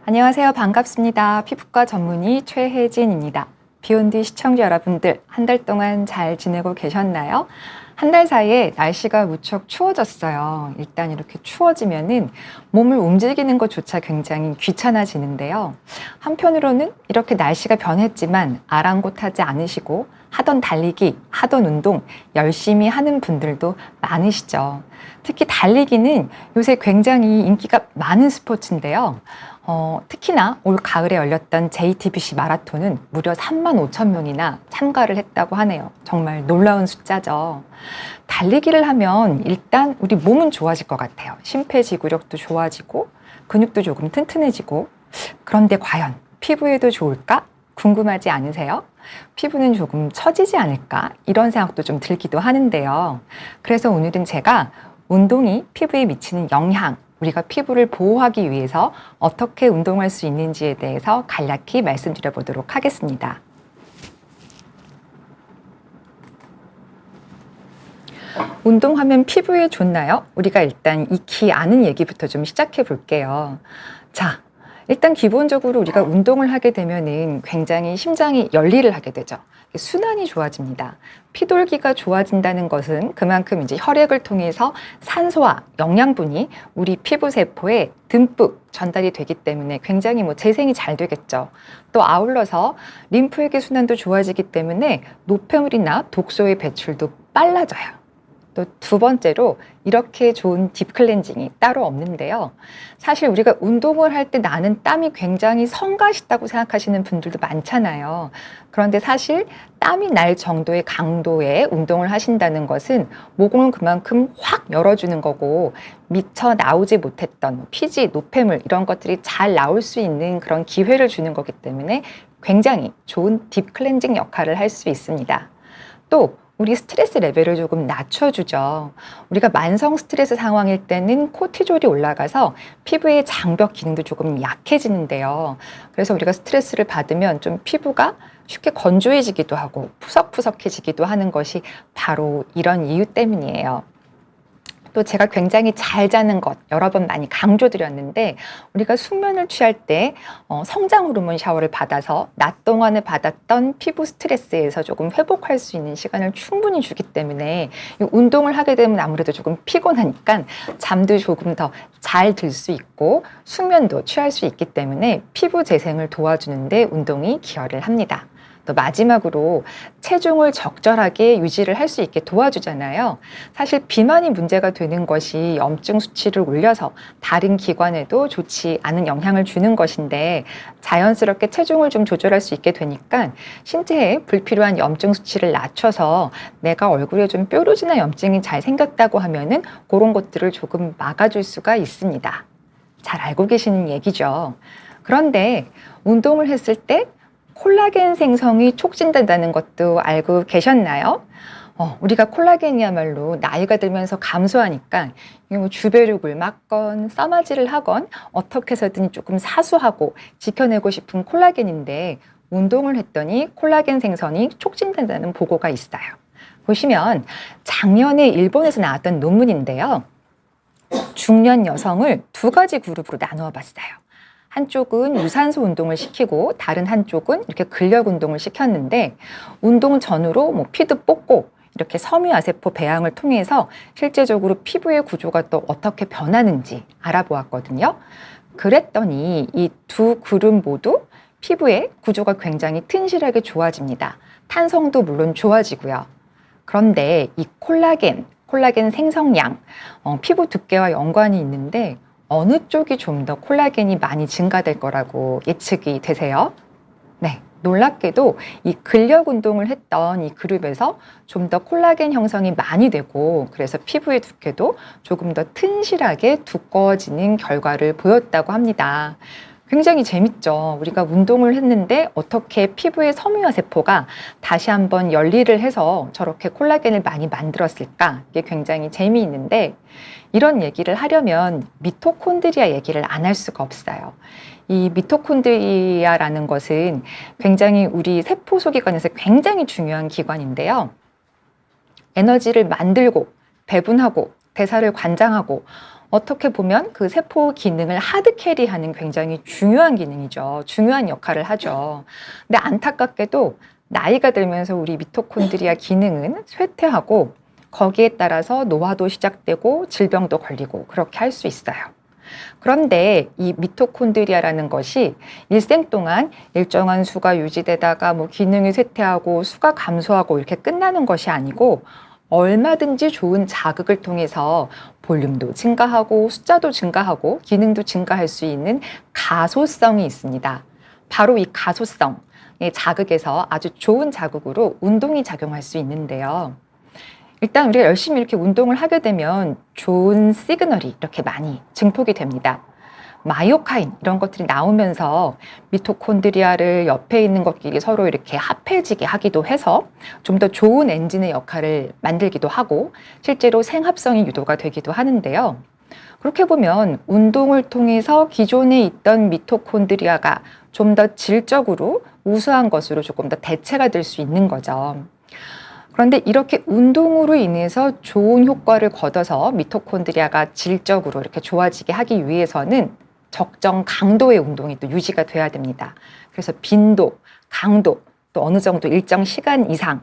안녕하세요. 반갑습니다. 피부과 전문의 최혜진입니다. 비욘드 시청자 여러분들, 한 달 동안 잘 지내고 계셨나요? 한 달 사이에 날씨가 무척 추워졌어요. 일단 이렇게 추워지면은 몸을 움직이는 것조차 굉장히 귀찮아지는데요. 한편으로는 이렇게 날씨가 변했지만 아랑곳하지 않으시고 하던 달리기, 하던 운동 열심히 하는 분들도 많으시죠. 특히 달리기는 요새 굉장히 인기가 많은 스포츠인데요. 특히나 올 가을에 열렸던 JTBC 마라톤은 무려 35,000명이나 참가를 했다고 하네요. 정말 놀라운 숫자죠. 달리기를 하면 일단 우리 몸은 좋아질 것 같아요. 심폐지구력도 좋아지고 근육도 조금 튼튼해지고, 그런데 과연 피부에도 좋을까? 궁금하지 않으세요? 피부는 조금 처지지 않을까? 이런 생각도 좀 들기도 하는데요. 그래서 오늘은 제가 운동이 피부에 미치는 영향, 우리가 피부를 보호하기 위해서 어떻게 운동할 수 있는지에 대해서 간략히 말씀드려 보도록 하겠습니다. 운동하면 피부에 좋나요? 우리가 일단 익히 아는 얘기부터 좀 시작해 볼게요. 자, 일단 기본적으로 우리가 운동을 하게 되면은 굉장히 심장이 열일을 하게 되죠. 순환이 좋아집니다. 피돌기가 좋아진다는 것은 그만큼 이제 혈액을 통해서 산소와 영양분이 우리 피부 세포에 듬뿍 전달이 되기 때문에 굉장히 재생이 잘 되겠죠. 또 아울러서 림프액의 순환도 좋아지기 때문에 노폐물이나 독소의 배출도 빨라져요. 또 두 번째로 이렇게 좋은 딥클렌징이 따로 없는데요. 사실 우리가 운동을 할 때 나는 땀이 굉장히 성가시다고 생각하시는 분들도 많잖아요. 그런데 사실 땀이 날 정도의 강도의 운동을 하신다는 것은 모공을 그만큼 확 열어주는 거고, 미처 나오지 못했던 피지, 노폐물 이런 것들이 잘 나올 수 있는 그런 기회를 주는 거기 때문에 굉장히 좋은 딥클렌징 역할을 할 수 있습니다. 또 우리 스트레스 레벨을 조금 낮춰주죠. 우리가 만성 스트레스 상황일 때는 코티졸이 올라가서 피부의 장벽 기능도 조금 약해지는데요. 그래서 우리가 스트레스를 받으면 좀 피부가 쉽게 건조해지기도 하고 푸석푸석해지기도 하는 것이 바로 이런 이유 때문이에요. 또 제가 굉장히 잘 자는 것 여러 번 많이 강조드렸는데, 우리가 숙면을 취할 때 성장 호르몬 샤워를 받아서 낮 동안에 받았던 피부 스트레스에서 조금 회복할 수 있는 시간을 충분히 주기 때문에 이 운동을 하게 되면 아무래도 조금 피곤하니까 잠도 조금 더 잘 들 수 있고 숙면도 취할 수 있기 때문에 피부 재생을 도와주는데 운동이 기여를 합니다. 또 마지막으로 체중을 적절하게 유지를 할 수 있게 도와주잖아요. 사실 비만이 문제가 되는 것이 염증 수치를 올려서 다른 기관에도 좋지 않은 영향을 주는 것인데, 자연스럽게 체중을 좀 조절할 수 있게 되니까 신체에 불필요한 염증 수치를 낮춰서 내가 얼굴에 좀 뾰루지나 염증이 잘 생겼다고 하면은 그런 것들을 조금 막아줄 수가 있습니다. 잘 알고 계시는 얘기죠. 그런데 운동을 했을 때 콜라겐 생성이 촉진된다는 것도 알고 계셨나요? 우리가 콜라겐이야말로 나이가 들면서 감소하니까 주베룩을 맞건 써마지를 하건 어떻게 해서든 조금 사수하고 지켜내고 싶은 콜라겐인데, 운동을 했더니 콜라겐 생성이 촉진된다는 보고가 있어요. 보시면 작년에 일본에서 나왔던 논문인데요. 중년 여성을 두 가지 그룹으로 나누어 봤어요. 한쪽은 유산소 운동을 시키고 다른 한쪽은 이렇게 근력 운동을 시켰는데, 운동 전후로 피도 뽑고 이렇게 섬유아세포 배양을 통해서 실제적으로 피부의 구조가 또 어떻게 변하는지 알아보았거든요. 그랬더니 이 두 그룹 모두 피부의 구조가 굉장히 튼실하게 좋아집니다. 탄성도 물론 좋아지고요. 그런데 이 콜라겐 생성량, 피부 두께와 연관이 있는데 어느 쪽이 좀 더 콜라겐이 많이 증가될 거라고 예측이 되세요? 네, 놀랍게도 이 근력 운동을 했던 이 그룹에서 좀 더 콜라겐 형성이 많이 되고, 그래서 피부의 두께도 조금 더 튼실하게 두꺼워지는 결과를 보였다고 합니다. 굉장히 재밌죠. 우리가 운동을 했는데 어떻게 피부의 섬유화 세포가 다시 한번 열일을 해서 저렇게 콜라겐을 많이 만들었을까? 이게 굉장히 재미있는데, 이런 얘기를 하려면 미토콘드리아 얘기를 안 할 수가 없어요. 이 미토콘드리아라는 것은 굉장히 우리 세포 소기관에서 굉장히 중요한 기관인데요. 에너지를 만들고 배분하고 대사를 관장하고 어떻게 보면 그 세포 기능을 하드 캐리하는 굉장히 중요한 기능이죠. 중요한 역할을 하죠. 근데 안타깝게도 나이가 들면서 우리 미토콘드리아 기능은 쇠퇴하고 거기에 따라서 노화도 시작되고 질병도 걸리고 그렇게 할 수 있어요. 그런데 이 미토콘드리아라는 것이 일생 동안 일정한 수가 유지되다가 뭐 기능이 쇠퇴하고 수가 감소하고 이렇게 끝나는 것이 아니고 얼마든지 좋은 자극을 통해서 볼륨도 증가하고 숫자도 증가하고 기능도 증가할 수 있는 가소성이 있습니다. 바로 이 가소성의 자극에서 아주 좋은 자극으로 운동이 작용할 수 있는데요. 일단 우리가 열심히 이렇게 운동을 하게 되면 좋은 시그널이 이렇게 많이 증폭이 됩니다. 마이오카인 이런 것들이 나오면서 미토콘드리아를 옆에 있는 것끼리 서로 이렇게 합해지게 하기도 해서 좀 더 좋은 엔진의 역할을 만들기도 하고 실제로 생합성이 유도가 되기도 하는데요. 그렇게 보면 운동을 통해서 기존에 있던 미토콘드리아가 좀 더 질적으로 우수한 것으로 조금 더 대체가 될 수 있는 거죠. 그런데 이렇게 운동으로 인해서 좋은 효과를 거둬서 미토콘드리아가 질적으로 이렇게 좋아지게 하기 위해서는 적정 강도의 운동이 또 유지가 돼야 됩니다. 그래서 빈도, 강도, 또 어느 정도 일정 시간 이상,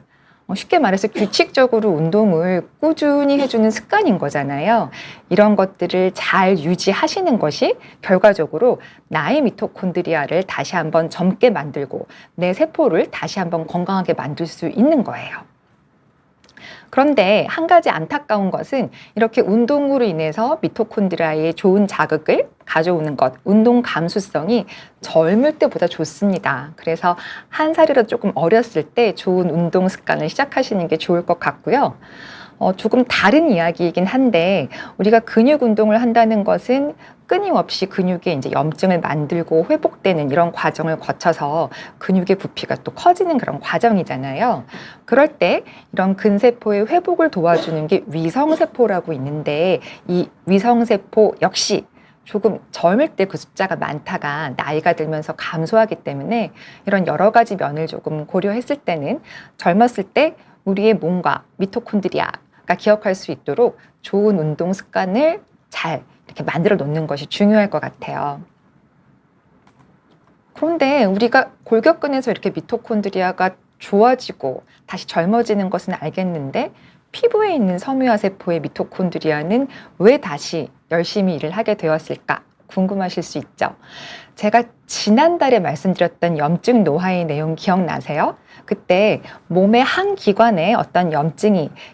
쉽게 말해서 규칙적으로 운동을 꾸준히 해주는 습관인 거잖아요. 이런 것들을 잘 유지하시는 것이 결과적으로 나의 미토콘드리아를 다시 한번 젊게 만들고 내 세포를 다시 한번 건강하게 만들 수 있는 거예요. 그런데 한 가지 안타까운 것은 이렇게 운동으로 인해서 미토콘드리아에 좋은 자극을 가져오는 것, 운동 감수성이 젊을 때보다 좋습니다. 그래서 한 살이라도 조금 어렸을 때 좋은 운동 습관을 시작하시는 게 좋을 것 같고요. 조금 다른 이야기이긴 한데 우리가 근육 운동을 한다는 것은 끊임없이 근육에 이제 염증을 만들고 회복되는 이런 과정을 거쳐서 근육의 부피가 또 커지는 그런 과정이잖아요. 그럴 때 이런 근세포의 회복을 도와주는 게 위성세포라고 있는데 이 위성세포 역시 조금 젊을 때 그 숫자가 많다가 나이가 들면서 감소하기 때문에 이런 여러 가지 면을 조금 고려했을 때는 젊었을 때 우리의 몸과 미토콘드리아가 기억할 수 있도록 좋은 운동 습관을 잘 이렇게 만들어 놓는 것이 중요할 것 같아요. 그런데 우리가 골격근에서 이렇게 미토콘드리아가 좋아지고 다시 젊어지는 것은 알겠는데 피부에 있는 섬유화 세포의 미토콘드리아는 왜 다시 열심히 일을 하게 되었을까 궁금하실 수 있죠. 제가 지난달에 말씀드렸던 염증 노화의 내용 기억나세요? 그때 몸의 한 기관에 어떤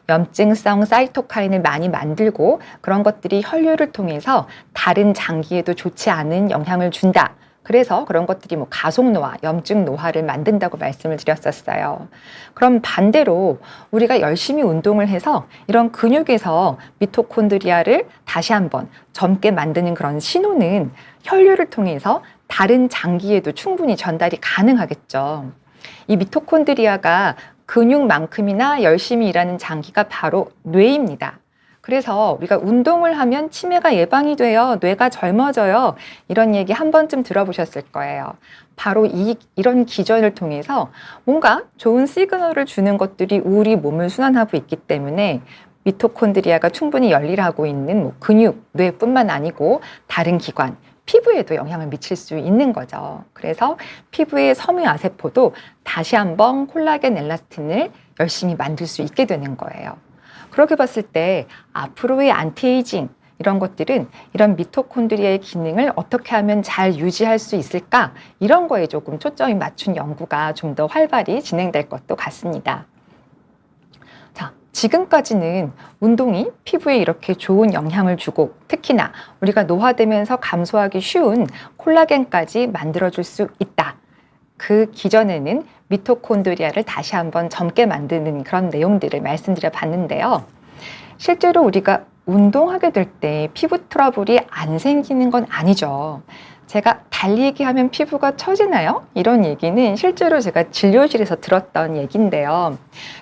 염증성 사이토카인을 많이 만들고 그런 것들이 혈류를 통해서 다른 장기에도 좋지 않은 영향을 준다. 그래서 그런 것들이 뭐 가속노화, 염증 노화를 만든다고 말씀을 드렸었어요. 그럼 반대로 우리가 열심히 운동을 해서 이런 근육에서 미토콘드리아를 다시 한번 젊게 만드는 그런 신호는 혈류를 통해서 다른 장기에도 충분히 전달이 가능하겠죠. 이 미토콘드리아가 근육만큼이나 열심히 일하는 장기가 바로 뇌입니다. 그래서 우리가 운동을 하면 치매가 예방이 돼요. 뇌가 젊어져요. 이런 얘기 한 번쯤 들어보셨을 거예요. 바로 이런 기전을 통해서 뭔가 좋은 시그널을 주는 것들이 우리 몸을 순환하고 있기 때문에 미토콘드리아가 충분히 열일하고 있는 뭐 근육, 뇌뿐만 아니고 다른 기관, 피부에도 영향을 미칠 수 있는 거죠. 그래서 피부의 섬유아세포도 다시 한번 콜라겐 엘라스틴을 열심히 만들 수 있게 되는 거예요. 그렇게 봤을 때 앞으로의 안티에이징 이런 것들은 이런 미토콘드리아의 기능을 어떻게 하면 잘 유지할 수 있을까? 이런 거에 조금 초점이 맞춘 연구가 좀 더 활발히 진행될 것도 같습니다. 자, 지금까지는 운동이 피부에 이렇게 좋은 영향을 주고 특히나 우리가 노화되면서 감소하기 쉬운 콜라겐까지 만들어줄 수 있다. 그 기전에는 미토콘드리아를 다시 한번 젊게 만드는 그런 내용들을 말씀드려 봤는데요. 실제로 우리가 운동하게 될 때 피부 트러블이 안 생기는 건 아니죠. 제가 달리기 하면 피부가 처지나요? 이런 얘기는 실제로 제가 진료실에서 들었던 얘기인데요.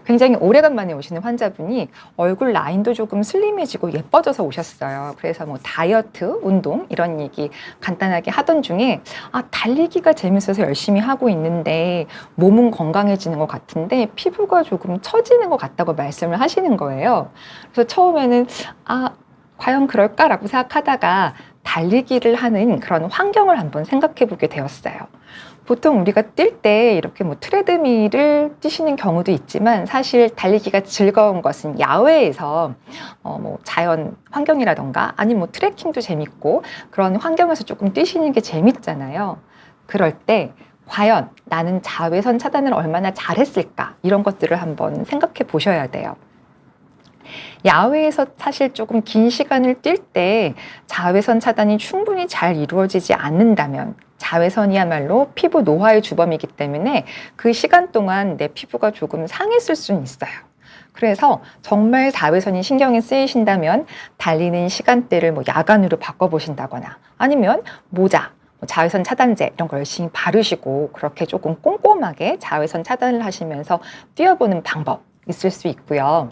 굉장히 오래간만에 오시는 환자분이 얼굴 라인도 조금 슬림해지고 예뻐져서 오셨어요. 그래서 뭐 다이어트, 운동 이런 얘기 간단하게 하던 중에 달리기가 재밌어서 열심히 하고 있는데 몸은 건강해지는 것 같은데 피부가 조금 처지는 것 같다고 말씀을 하시는 거예요. 그래서 처음에는 과연 그럴까라고 생각하다가 달리기를 하는 그런 환경을 한번 생각해 보게 되었어요. 보통 우리가 뛸 때 이렇게 뭐 트레드밀을 뛰시는 경우도 있지만 사실 달리기가 즐거운 것은 야외에서 뭐 자연 환경이라던가 아니면 뭐 트레킹도 재밌고 그런 환경에서 조금 뛰시는 게 재밌잖아요. 그럴 때 과연 나는 자외선 차단을 얼마나 잘했을까 이런 것들을 한번 생각해 보셔야 돼요. 야외에서 사실 조금 긴 시간을 뛸 때 자외선 차단이 충분히 잘 이루어지지 않는다면 자외선이야말로 피부 노화의 주범이기 때문에 그 시간 동안 내 피부가 조금 상했을 수는 있어요. 그래서 정말 자외선이 신경이 쓰이신다면 달리는 시간대를 뭐 야간으로 바꿔보신다거나 아니면 모자, 자외선 차단제 이런 걸 열심히 바르시고 그렇게 조금 꼼꼼하게 자외선 차단을 하시면서 뛰어보는 방법 있을 수 있고요.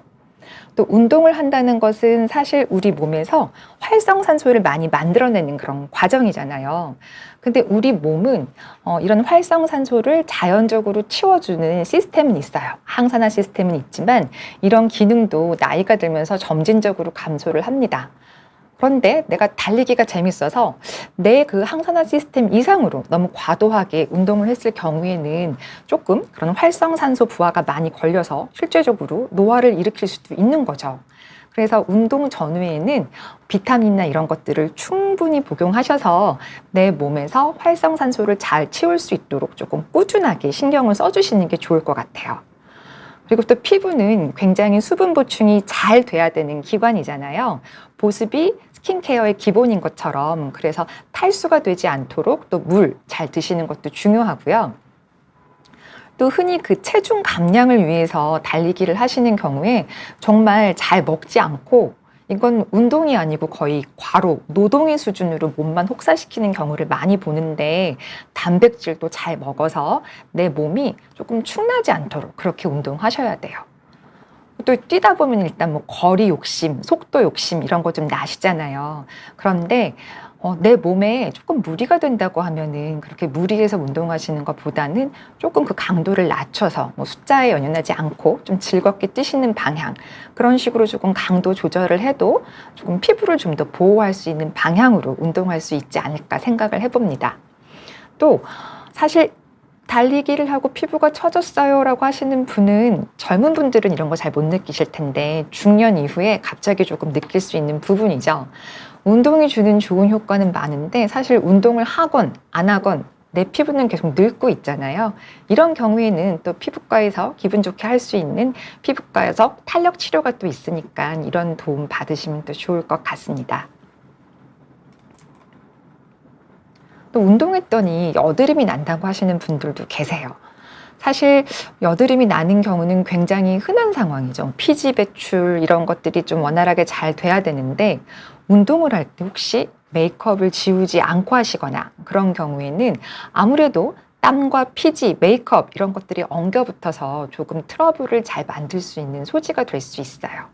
또 운동을 한다는 것은 사실 우리 몸에서 활성산소를 많이 만들어내는 그런 과정이잖아요. 근데 우리 몸은 이런 활성산소를 자연적으로 치워주는 시스템은 있어요. 항산화 시스템은 있지만 이런 기능도 나이가 들면서 점진적으로 감소를 합니다. 그런데 내가 달리기가 재밌어서 내 그 항산화 시스템 이상으로 너무 과도하게 운동을 했을 경우에는 조금 그런 활성산소 부하가 많이 걸려서 실제적으로 노화를 일으킬 수도 있는 거죠. 그래서 운동 전후에는 비타민이나 이런 것들을 충분히 복용하셔서 내 몸에서 활성산소를 잘 치울 수 있도록 조금 꾸준하게 신경을 써주시는 게 좋을 것 같아요. 그리고 또 피부는 굉장히 수분 보충이 잘 돼야 되는 기관이잖아요. 보습이 스킨케어의 기본인 것처럼 그래서 탈수가 되지 않도록 또 물 잘 드시는 것도 중요하고요. 또 흔히 그 체중 감량을 위해서 달리기를 하시는 경우에 정말 잘 먹지 않고 이건 운동이 아니고 거의 과로, 노동의 수준으로 몸만 혹사시키는 경우를 많이 보는데 단백질도 잘 먹어서 내 몸이 조금 축나지 않도록 그렇게 운동하셔야 돼요. 또 뛰다 보면 일단 뭐 거리 욕심, 속도 욕심 이런 거 좀 나시잖아요. 그런데 내 몸에 조금 무리가 된다고 하면은 그렇게 무리해서 운동하시는 것보다는 조금 그 강도를 낮춰서 뭐 숫자에 연연하지 않고 좀 즐겁게 뛰시는 방향 그런 식으로 조금 강도 조절을 해도 조금 피부를 좀 더 보호할 수 있는 방향으로 운동할 수 있지 않을까 생각을 해봅니다. 또 사실 달리기를 하고 피부가 처졌어요 라고 하시는 분은 젊은 분들은 이런 거 잘 못 느끼실 텐데 중년 이후에 갑자기 조금 느낄 수 있는 부분이죠. 운동이 주는 좋은 효과는 많은데 사실 운동을 하건 안 하건 내 피부는 계속 늙고 있잖아요. 이런 경우에는 또 피부과에서 기분 좋게 할 수 있는 피부과에서 탄력 치료가 또 있으니까 이런 도움 받으시면 또 좋을 것 같습니다. 또 운동했더니 여드름이 난다고 하시는 분들도 계세요. 사실 여드름이 나는 경우는 굉장히 흔한 상황이죠. 피지 배출 이런 것들이 좀 원활하게 잘 돼야 되는데 운동을 할 때 혹시 메이크업을 지우지 않고 하시거나 그런 경우에는 아무래도 땀과 피지, 메이크업 이런 것들이 엉겨붙어서 조금 트러블을 잘 만들 수 있는 소지가 될 수 있어요.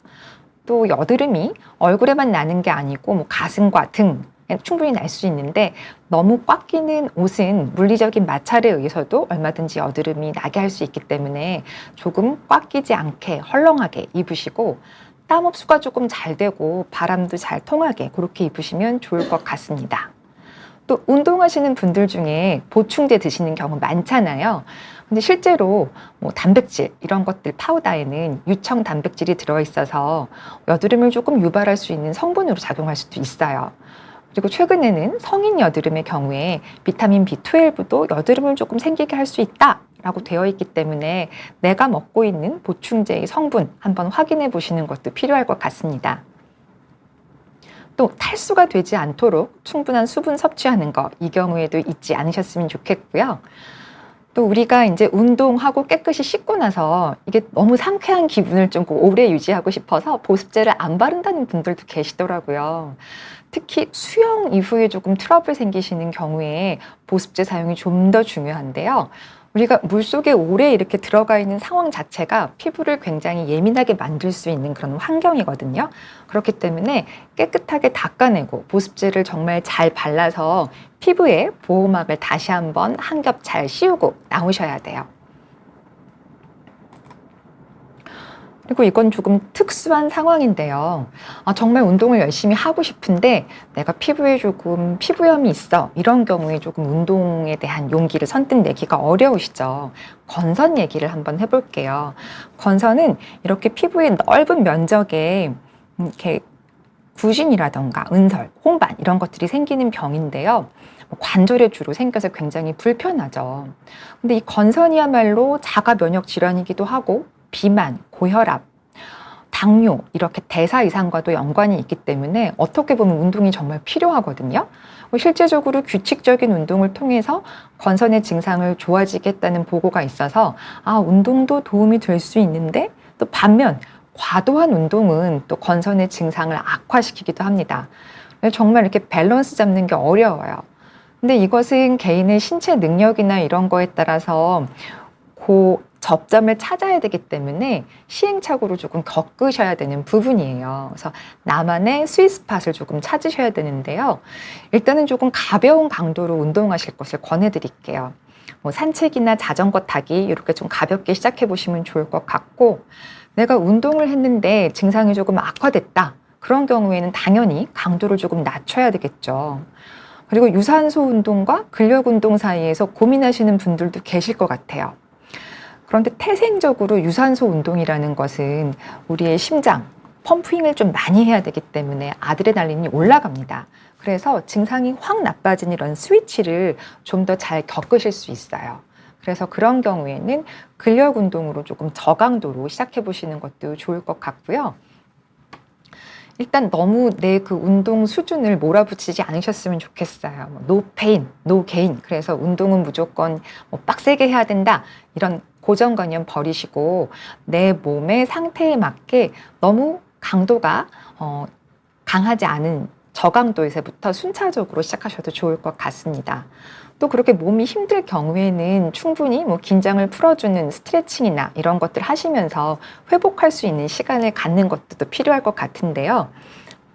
또 여드름이 얼굴에만 나는 게 아니고 뭐 가슴과 등 충분히 날 수 있는데 너무 꽉 끼는 옷은 물리적인 마찰에 의해서도 얼마든지 여드름이 나게 할 수 있기 때문에 조금 꽉 끼지 않게 헐렁하게 입으시고 땀 흡수가 조금 잘 되고 바람도 잘 통하게 그렇게 입으시면 좋을 것 같습니다. 또 운동하시는 분들 중에 보충제 드시는 경우 많잖아요. 근데 실제로 뭐 단백질 이런 것들 파우더에는 유청 단백질이 들어있어서 여드름을 조금 유발할 수 있는 성분으로 작용할 수도 있어요. 그리고 최근에는 성인 여드름의 경우에 비타민 B12도 여드름을 조금 생기게 할 수 있다라고 되어 있기 때문에 내가 먹고 있는 보충제의 성분 한번 확인해 보시는 것도 필요할 것 같습니다. 또 탈수가 되지 않도록 충분한 수분 섭취하는 거, 이 경우에도 잊지 않으셨으면 좋겠고요. 또 우리가 이제 운동하고 깨끗이 씻고 나서 이게 너무 상쾌한 기분을 좀 오래 유지하고 싶어서 보습제를 안 바른다는 분들도 계시더라고요. 특히 수영 이후에 조금 트러블 생기시는 경우에 보습제 사용이 좀 더 중요한데요. 우리가 물속에 오래 이렇게 들어가 있는 상황 자체가 피부를 굉장히 예민하게 만들 수 있는 그런 환경이거든요. 그렇기 때문에 깨끗하게 닦아내고 보습제를 정말 잘 발라서 피부에 보호막을 다시 한번 한 겹 잘 씌우고 나오셔야 돼요. 그리고 이건 조금 특수한 상황인데요. 정말 운동을 열심히 하고 싶은데 내가 피부에 조금 피부염이 있어. 이런 경우에 조금 운동에 대한 용기를 선뜻 내기가 어려우시죠. 건선 얘기를 한번 해볼게요. 건선은 이렇게 피부의 넓은 면적에 이렇게 구진이라던가 은설, 홍반 이런 것들이 생기는 병인데요. 관절에 주로 생겨서 굉장히 불편하죠. 근데 이 건선이야말로 자가 면역 질환이기도 하고 비만, 고혈압, 당뇨 이렇게 대사 이상과도 연관이 있기 때문에 어떻게 보면 운동이 정말 필요하거든요. 실제적으로 규칙적인 운동을 통해서 건선의 증상을 좋아지게 했다는 보고가 있어서 운동도 도움이 될 수 있는데 또 반면 과도한 운동은 또 건선의 증상을 악화시키기도 합니다. 정말 이렇게 밸런스 잡는 게 어려워요. 근데 이것은 개인의 신체 능력이나 이런 거에 따라서 그 접점을 찾아야 되기 때문에 시행착오로 조금 겪으셔야 되는 부분이에요. 그래서 나만의 스윗스팟을 조금 찾으셔야 되는데요. 일단은 조금 가벼운 강도로 운동하실 것을 권해드릴게요. 산책이나 자전거 타기 이렇게 좀 가볍게 시작해 보시면 좋을 것 같고, 내가 운동을 했는데 증상이 조금 악화됐다. 그런 경우에는 당연히 강도를 조금 낮춰야 되겠죠. 그리고 유산소 운동과 근력 운동 사이에서 고민하시는 분들도 계실 것 같아요. 그런데 태생적으로 유산소 운동이라는 것은 우리의 심장, 펌핑을 좀 많이 해야 되기 때문에 아드레날린이 올라갑니다. 그래서 증상이 확 나빠진 이런 스위치를 좀 더 잘 겪으실 수 있어요. 그래서 그런 경우에는 근력 운동으로 조금 저강도로 시작해 보시는 것도 좋을 것 같고요. 일단 너무 내 그 운동 수준을 몰아붙이지 않으셨으면 좋겠어요. no pain, no gain. 그래서 운동은 무조건 빡세게 해야 된다. 이런 고정관념 버리시고 내 몸의 상태에 맞게 너무 강도가 강하지 않은 저강도에서부터 순차적으로 시작하셔도 좋을 것 같습니다. 또 그렇게 몸이 힘들 경우에는 충분히 긴장을 풀어주는 스트레칭이나 이런 것들 하시면서 회복할 수 있는 시간을 갖는 것도 또 필요할 것 같은데요.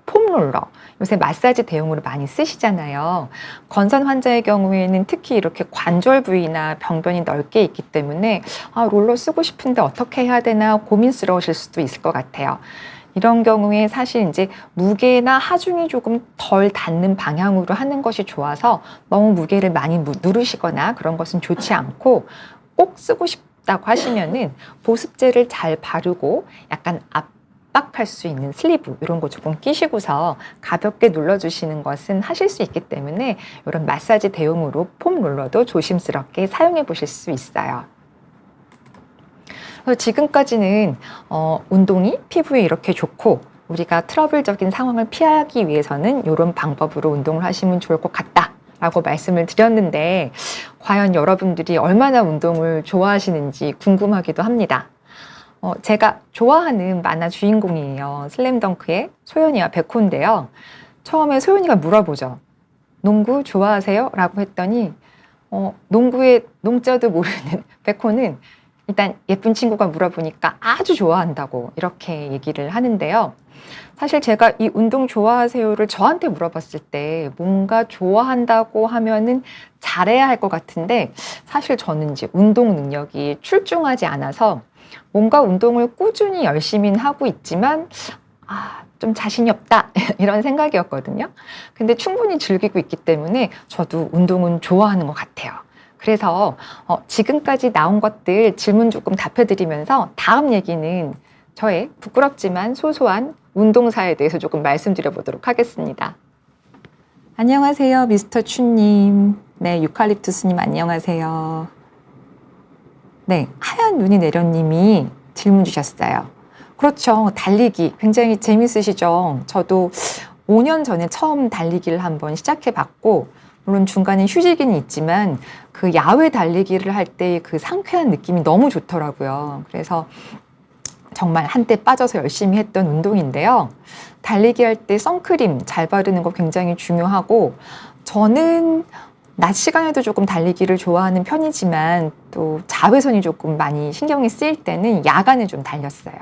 폼롤러, 요새 마사지 대용으로 많이 쓰시잖아요. 건선 환자의 경우에는 특히 이렇게 관절 부위나 병변이 넓게 있기 때문에 롤러 쓰고 싶은데 어떻게 해야 되나 고민스러우실 수도 있을 것 같아요. 이런 경우에 사실 이제 무게나 하중이 조금 덜 닿는 방향으로 하는 것이 좋아서 너무 무게를 많이 누르시거나 그런 것은 좋지 않고, 꼭 쓰고 싶다고 하시면은 보습제를 잘 바르고 약간 압박할 수 있는 슬리브 이런 거 조금 끼시고서 가볍게 눌러주시는 것은 하실 수 있기 때문에 이런 마사지 대용으로 폼 롤러도 조심스럽게 사용해 보실 수 있어요. 지금까지는 운동이 피부에 이렇게 좋고 우리가 트러블적인 상황을 피하기 위해서는 이런 방법으로 운동을 하시면 좋을 것 같다 라고 말씀을 드렸는데, 과연 여러분들이 얼마나 운동을 좋아하시는지 궁금하기도 합니다. 제가 좋아하는 만화 주인공이에요. 슬램덩크의 소연이와 백호인데요. 처음에 소연이가 물어보죠. 농구 좋아하세요? 라고 했더니 농구의 농자도 모르는 백호는 일단 예쁜 친구가 물어보니까 아주 좋아한다고 이렇게 얘기를 하는데요. 사실 제가 이 운동 좋아하세요를 저한테 물어봤을 때 뭔가 좋아한다고 하면은 잘해야 할 것 같은데, 사실 저는 이제 운동 능력이 출중하지 않아서 뭔가 운동을 꾸준히 열심히 하고 있지만 좀 자신이 없다 이런 생각이었거든요. 근데 충분히 즐기고 있기 때문에 저도 운동은 좋아하는 것 같아요. 그래서 지금까지 나온 것들 질문 조금 답해드리면서 다음 얘기는 저의 부끄럽지만 소소한 운동사에 대해서 조금 말씀드려 보도록 하겠습니다. 안녕하세요, 미스터 추님. 네, 유칼립투스님 안녕하세요. 네, 하얀 눈이 내려님이 질문 주셨어요. 그렇죠, 달리기 굉장히 재밌으시죠? 저도 5년 전에 처음 달리기를 한번 시작해 봤고, 물론 중간에 휴지기는 있지만 그 야외 달리기를 할 때 그 상쾌한 느낌이 너무 좋더라고요. 그래서 정말 한때 빠져서 열심히 했던 운동인데요. 달리기 할 때 선크림 잘 바르는 거 굉장히 중요하고, 저는 낮 시간에도 조금 달리기를 좋아하는 편이지만 또 자외선이 조금 많이 신경이 쓰일 때는 야간에 좀 달렸어요.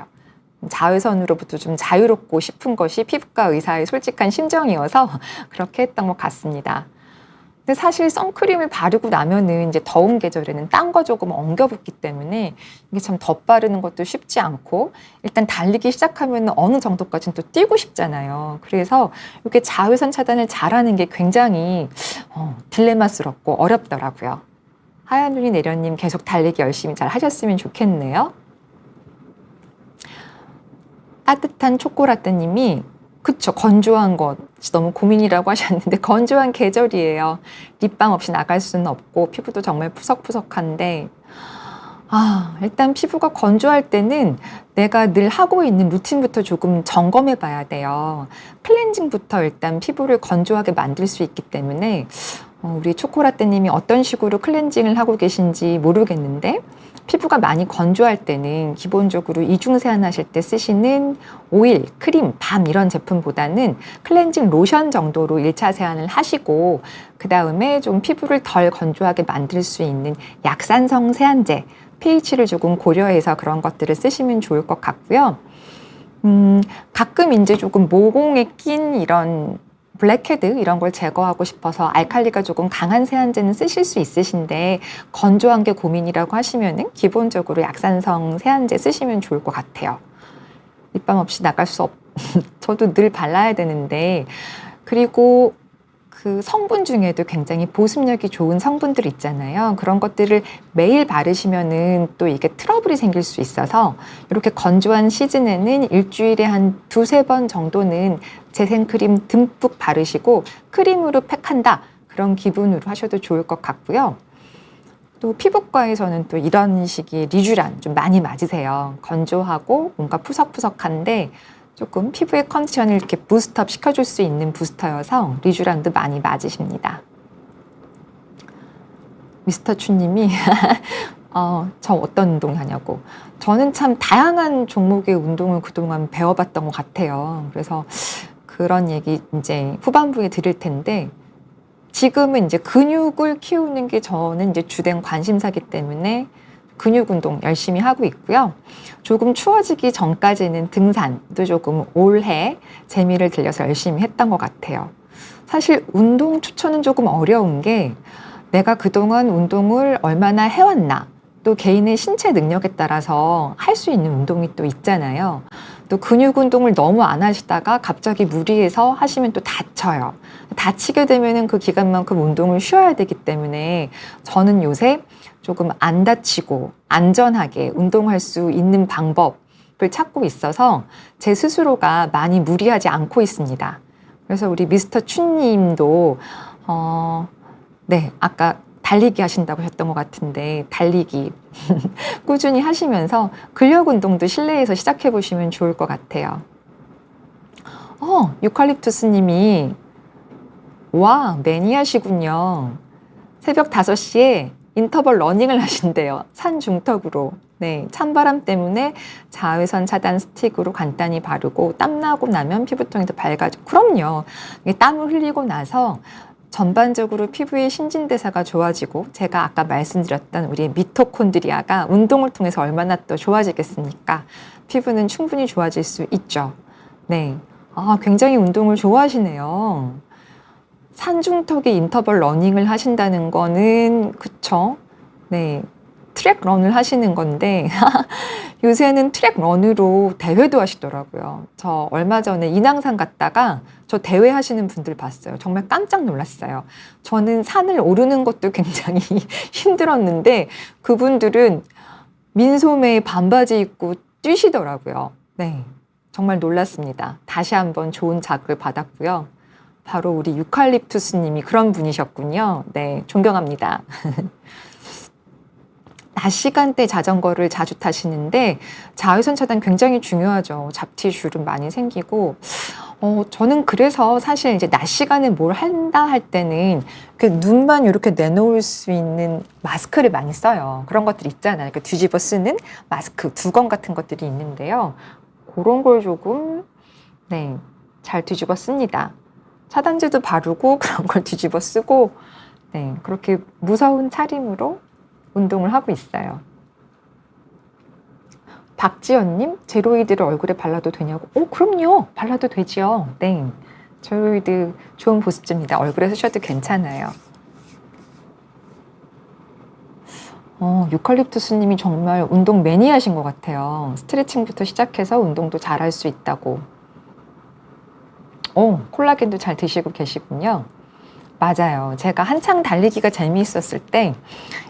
자외선으로부터 좀 자유롭고 싶은 것이 피부과 의사의 솔직한 심정이어서 그렇게 했던 것 같습니다. 근데 사실 선크림을 바르고 나면은 이제 더운 계절에는 딴 거 조금 엉겨붙기 때문에 이게 참 덧바르는 것도 쉽지 않고, 일단 달리기 시작하면 어느 정도까지는 또 뛰고 싶잖아요. 그래서 이렇게 자외선 차단을 잘하는 게 굉장히 딜레마스럽고 어렵더라고요. 하얀 눈이 내려님 계속 달리기 열심히 잘 하셨으면 좋겠네요. 따뜻한 초코라떼님이 그쵸, 건조한 것 너무 고민이라고 하셨는데 건조한 계절이에요. 립밤 없이 나갈 수는 없고 피부도 정말 푸석푸석한데, 일단 피부가 건조할 때는 내가 늘 하고 있는 루틴부터 조금 점검해 봐야 돼요. 클렌징부터 일단 피부를 건조하게 만들 수 있기 때문에 우리 초코라떼님이 어떤 식으로 클렌징을 하고 계신지 모르겠는데, 피부가 많이 건조할 때는 기본적으로 이중 세안하실 때 쓰시는 오일, 크림, 밤 이런 제품보다는 클렌징 로션 정도로 1차 세안을 하시고, 그 다음에 좀 피부를 덜 건조하게 만들 수 있는 약산성 세안제, pH를 조금 고려해서 그런 것들을 쓰시면 좋을 것 같고요. 가끔 이제 조금 모공에 낀 이런 블랙헤드 이런 걸 제거하고 싶어서 알칼리가 조금 강한 세안제는 쓰실 수 있으신데, 건조한 게 고민이라고 하시면은 기본적으로 약산성 세안제 쓰시면 좋을 것 같아요. 립밤 없이 나갈 수 저도 늘 발라야 되는데, 그리고 그 성분 중에도 굉장히 보습력이 좋은 성분들 있잖아요. 그런 것들을 매일 바르시면은 또 이게 트러블이 생길 수 있어서, 이렇게 건조한 시즌에는 일주일에 한 두세 번 정도는 재생크림 듬뿍 바르시고 크림으로 팩한다, 그런 기분으로 하셔도 좋을 것 같고요. 또 피부과에서는 또 이런 식의 리쥬란 좀 많이 맞으세요. 건조하고 뭔가 푸석푸석한데 조금 피부의 컨디션을 이렇게 부스트업 시켜줄 수 있는 부스터여서 리쥬란도 많이 맞으십니다. 미스터 추님이 저 어떤 운동 하냐고. 저는 참 다양한 종목의 운동을 그동안 배워봤던 것 같아요. 그래서 그런 얘기 이제 후반부에 드릴 텐데, 지금은 이제 근육을 키우는 게 저는 이제 주된 관심사기 때문에 근육 운동 열심히 하고 있고요. 조금 추워지기 전까지는 등산도 조금 올해 재미를 들려서 열심히 했던 것 같아요. 사실 운동 추천은 조금 어려운 게, 내가 그동안 운동을 얼마나 해왔나, 또 개인의 신체 능력에 따라서 할 수 있는 운동이 또 있잖아요. 또 근육 운동을 너무 안 하시다가 갑자기 무리해서 하시면 또 다쳐요. 다치게 되면은 그 기간만큼 운동을 쉬어야 되기 때문에 저는 요새 조금 안 다치고 안전하게 운동할 수 있는 방법을 찾고 있어서 제 스스로가 많이 무리하지 않고 있습니다. 그래서 우리 미스터 추님도 네, 아까 달리기 하신다고 하셨던 것 같은데, 달리기 꾸준히 하시면서 근력 운동도 실내에서 시작해 보시면 좋을 것 같아요. 유칼립투스 님이 와, 매니아시군요. 새벽 5시에 인터벌 러닝을 하신대요. 산 중턱으로. 네, 찬바람 때문에 자외선 차단 스틱으로 간단히 바르고 땀나고 나면 피부통이 더 밝아지고. 그럼요. 땀을 흘리고 나서 전반적으로 피부의 신진대사가 좋아지고, 제가 아까 말씀드렸던 우리 미토콘드리아가 운동을 통해서 얼마나 또 좋아지겠습니까? 피부는 충분히 좋아질 수 있죠. 네. 굉장히 운동을 좋아하시네요. 산중턱에 인터벌 러닝을 하신다는 거는, 그쵸? 네. 트랙 런을 하시는 건데, 요새는 트랙 런으로 대회도 하시더라고요. 저 얼마 전에 인왕산 갔다가 저 대회 하시는 분들 봤어요. 정말 깜짝 놀랐어요. 저는 산을 오르는 것도 굉장히 힘들었는데, 그분들은 민소매에 반바지 입고 뛰시더라고요. 네. 정말 놀랐습니다. 다시 한번 좋은 자극을 받았고요. 바로 우리 유칼립투스 님이 그런 분이셨군요. 네, 존경합니다. 낮 시간대 자전거를 자주 타시는데 자외선 차단 굉장히 중요하죠. 잡티 주름 많이 생기고. 저는 그래서 사실 이제 낮 시간에 뭘 한다 할 때는 그 눈만 이렇게 내놓을 수 있는 마스크를 많이 써요. 그런 것들 있잖아요. 이렇게 뒤집어 쓰는 마스크, 두건 같은 것들이 있는데요. 그런 걸 조금, 네, 잘 뒤집어 씁니다. 차단제도 바르고 그런 걸 뒤집어 쓰고, 네, 그렇게 무서운 차림으로 운동을 하고 있어요. 박지연님, 제로이드를 얼굴에 발라도 되냐고? 그럼요. 발라도 되죠. 네. 제로이드 좋은 보습제입니다. 얼굴에 쓰셔도 괜찮아요. 유칼립투스님이 정말 운동 매니아신 것 같아요. 스트레칭부터 시작해서 운동도 잘할 수 있다고. 콜라겐도 잘 드시고 계시군요. 맞아요. 제가 한창 달리기가 재미있었을 때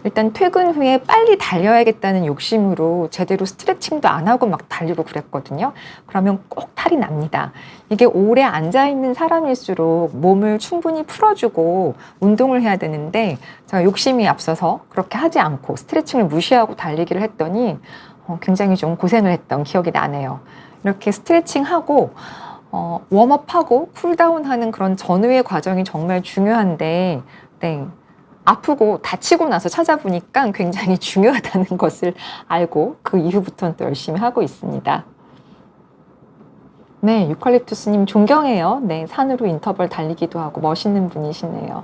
일단 퇴근 후에 빨리 달려야겠다는 욕심으로 제대로 스트레칭도 안 하고 막 달리고 그랬거든요. 그러면 꼭 탈이 납니다. 이게 오래 앉아있는 사람일수록 몸을 충분히 풀어주고 운동을 해야 되는데 제가 욕심이 앞서서 그렇게 하지 않고 스트레칭을 무시하고 달리기를 했더니 굉장히 좀 고생을 했던 기억이 나네요. 이렇게 스트레칭하고 웜업하고 쿨다운하는 그런 전후의 과정이 정말 중요한데, 네, 아프고 다치고 나서 찾아보니까 굉장히 중요하다는 것을 알고 그 이후부터는 또 열심히 하고 있습니다. 네, 유칼립투스님 존경해요. 네, 산으로 인터벌 달리기도 하고 멋있는 분이시네요.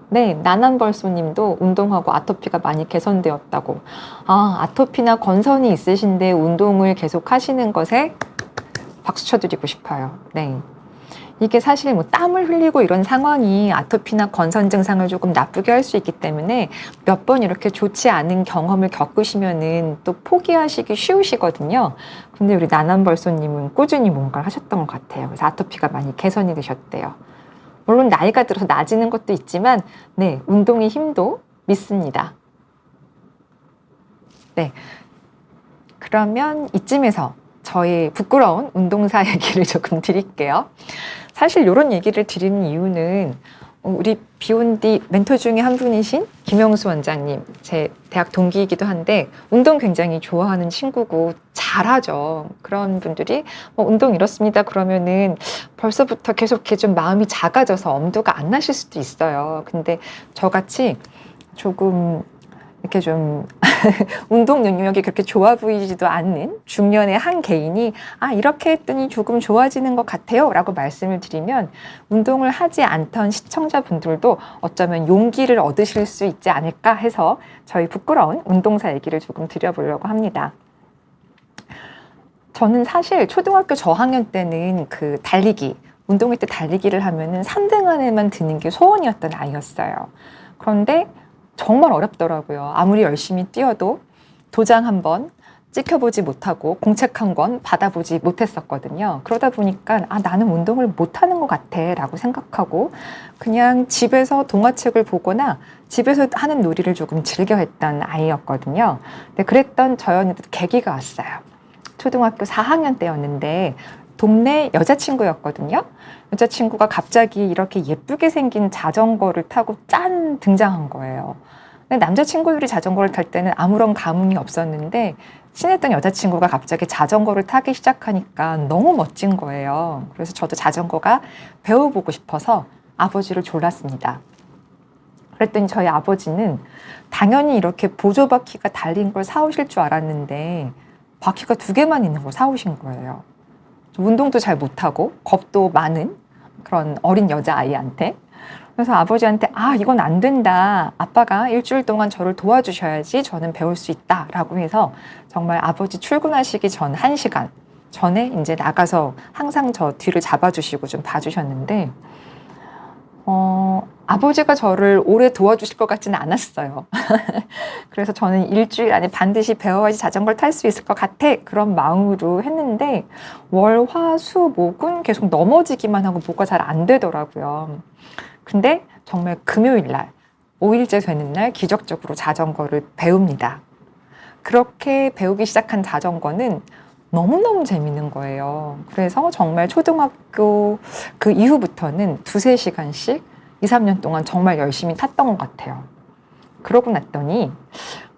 네, 나난벌소님도 운동하고 아토피가 많이 개선되었다고. 아토피나 건선이 있으신데 운동을 계속 하시는 것에 박수 쳐드리고 싶어요. 네. 이게 사실 뭐 땀을 흘리고 이런 상황이 아토피나 건선 증상을 조금 나쁘게 할 수 있기 때문에 몇 번 이렇게 좋지 않은 경험을 겪으시면은 또 포기하시기 쉬우시거든요. 근데 우리 나난벌소님은 꾸준히 뭔가를 하셨던 것 같아요. 그래서 아토피가 많이 개선이 되셨대요. 물론 나이가 들어서 나아지는 것도 있지만, 네, 운동의 힘도 믿습니다. 네. 그러면 이쯤에서 저의 부끄러운 운동사 얘기를 조금 드릴게요. 사실 이런 얘기를 드리는 이유는 우리 비욘디 멘토 중에 한 분이신 김영수 원장님, 제 대학 동기이기도 한데 운동 굉장히 좋아하는 친구고 잘하죠. 그런 분들이 운동 이렇습니다 그러면은 벌써부터 계속 이렇게 좀 마음이 작아져서 엄두가 안 나실 수도 있어요. 근데 저같이 조금 이렇게 좀 운동 능력이 그렇게 좋아 보이지도 않는 중년의 한 개인이 이렇게 했더니 조금 좋아지는 것 같아요 라고 말씀을 드리면 운동을 하지 않던 시청자분들도 어쩌면 용기를 얻으실 수 있지 않을까 해서 저희 부끄러운 운동사 얘기를 조금 드려보려고 합니다. 저는 사실 초등학교 저학년 때는 그 달리기, 운동회 때 달리기를 하면은 3등 안에만 드는 게 소원이었던 아이였어요. 그런데 정말 어렵더라고요. 아무리 열심히 뛰어도 도장 한 번 찍혀보지 못하고 공책 한 권 받아보지 못했었거든요. 그러다 보니까 나는 운동을 못하는 것 같아 라고 생각하고 그냥 집에서 동화책을 보거나 집에서 하는 놀이를 조금 즐겨 했던 아이였거든요. 근데 그랬던 저였는데 계기가 왔어요. 초등학교 4학년 때였는데 동네 여자친구였거든요. 여자친구가 갑자기 이렇게 예쁘게 생긴 자전거를 타고 짠 등장한 거예요. 근데 남자친구들이 자전거를 탈 때는 아무런 감흥이 없었는데 친했던 여자친구가 갑자기 자전거를 타기 시작하니까 너무 멋진 거예요. 그래서 저도 자전거가 배워보고 싶어서 아버지를 졸랐습니다. 그랬더니 저희 아버지는 당연히 이렇게 보조바퀴가 달린 걸 사오실 줄 알았는데 바퀴가 2개만 있는 걸 사오신 거예요. 운동도 잘 못하고 겁도 많은 그런 어린 여자아이한테. 그래서 아버지한테 이건 안 된다. 아빠가 일주일 동안 저를 도와주셔야지 저는 배울 수 있다 라고 해서 정말 아버지 출근하시기 전 1시간 전에 이제 나가서 항상 저 뒤를 잡아주시고 좀 봐주셨는데 아버지가 저를 오래 도와주실 것 같지는 않았어요. 그래서 저는 일주일 안에 반드시 배워야지 자전거를 탈 수 있을 것 같아. 그런 마음으로 했는데 월, 화, 수, 목은 계속 넘어지기만 하고 뭐가 잘 안 되더라고요. 근데 정말 금요일 날, 5일째 되는 날 기적적으로 자전거를 배웁니다. 그렇게 배우기 시작한 자전거는 너무너무 재밌는 거예요. 그래서 정말 초등학교 그 이후부터는 2-3시간씩 2-3년 동안 정말 열심히 탔던 것 같아요. 그러고 났더니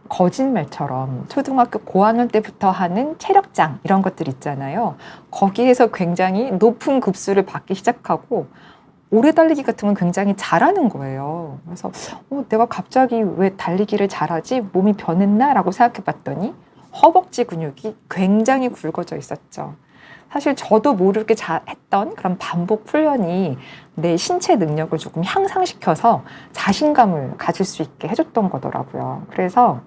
거짓말처럼 초등학교 고학년 때부터 하는 체력장 이런 것들 있잖아요. 거기에서 굉장히 높은 급수를 받기 시작하고 오래 달리기 같은 건 굉장히 잘하는 거예요. 그래서 내가 갑자기 왜 달리기를 잘하지? 몸이 변했나? 라고 생각해 봤더니 허벅지 근육이 굉장히 굵어져 있었죠. 사실 저도 모르게 했던 그런 반복 훈련이 내 신체 능력을 조금 향상시켜서 자신감을 가질 수 있게 해줬던 거더라고요. 그래서